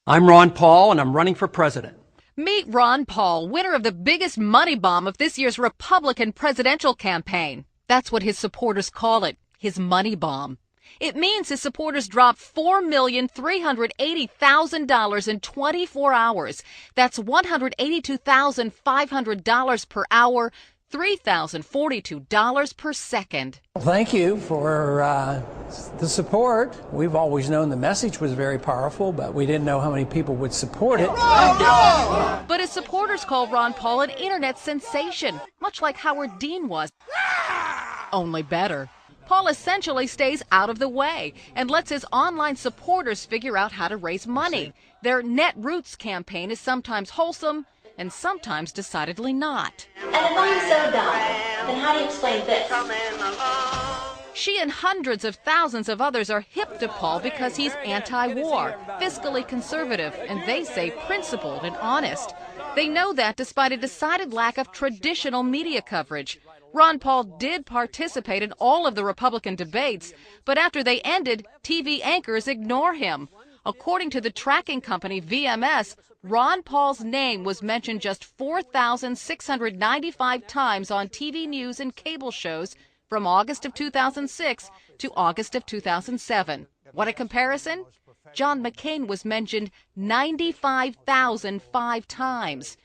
I'm Ron Paul, and I'm running for president. Meet Ron Paul, winner of the biggest money bomb of this year's Republican presidential campaign. That's what his supporters call it, his money bomb. It means his supporters dropped $4,380,000 in 24 hours. That's $182,500 per hour, $3,042 per second. Thank you for the support. We've always known the message was very powerful, but we didn't know how many people would support it. But his supporters call Ron Paul an internet sensation, much like Howard Dean was. Only better. Paul essentially stays out of the way and lets his online supporters figure out how to raise money. Their Net Roots campaign is sometimes wholesome and sometimes decidedly not. And if I'm so dumb, then how do you explain this? She and hundreds of thousands of others are hip to Paul because he's anti-war, fiscally conservative, and they say principled and honest. They know that despite a decided lack of traditional media coverage. Ron Paul did participate in all of the Republican debates, but after they ended, TV anchors ignore him. According to the tracking company VMS, Ron Paul's name was mentioned just 4,695 times on TV news and cable shows from August of 2006 to August of 2007. What a comparison? John McCain was mentioned 95,005 times.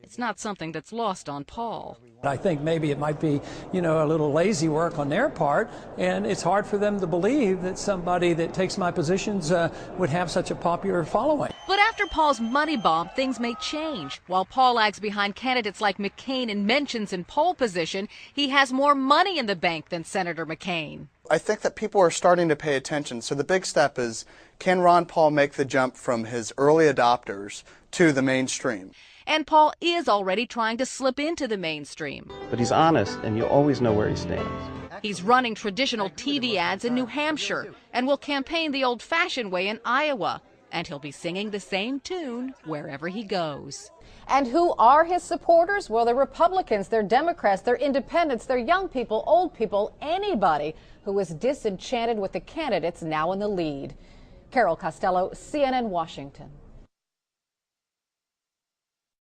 It's not something that's lost on Paul. I think maybe it might be, a little lazy work on their part, and it's hard for them to believe that somebody that takes my positions would have such a popular following. But after Paul's money bomb, things may change. While Paul lags behind candidates like McCain in mentions and poll position, he has more money in the bank than Senator McCain. I think that people are starting to pay attention. So the big step is, can Ron Paul make the jump from his early adopters to the mainstream? And Paul is already trying to slip into the mainstream. But he's honest, and you always know where he stands. He's running traditional TV ads in New Hampshire and will campaign the old-fashioned way in Iowa. And he'll be singing the same tune wherever he goes. And who are his supporters? Well, they're Republicans, they're Democrats, they're independents, they're young people, old people, anybody who is disenchanted with the candidates now in the lead. Carol Costello, CNN, Washington.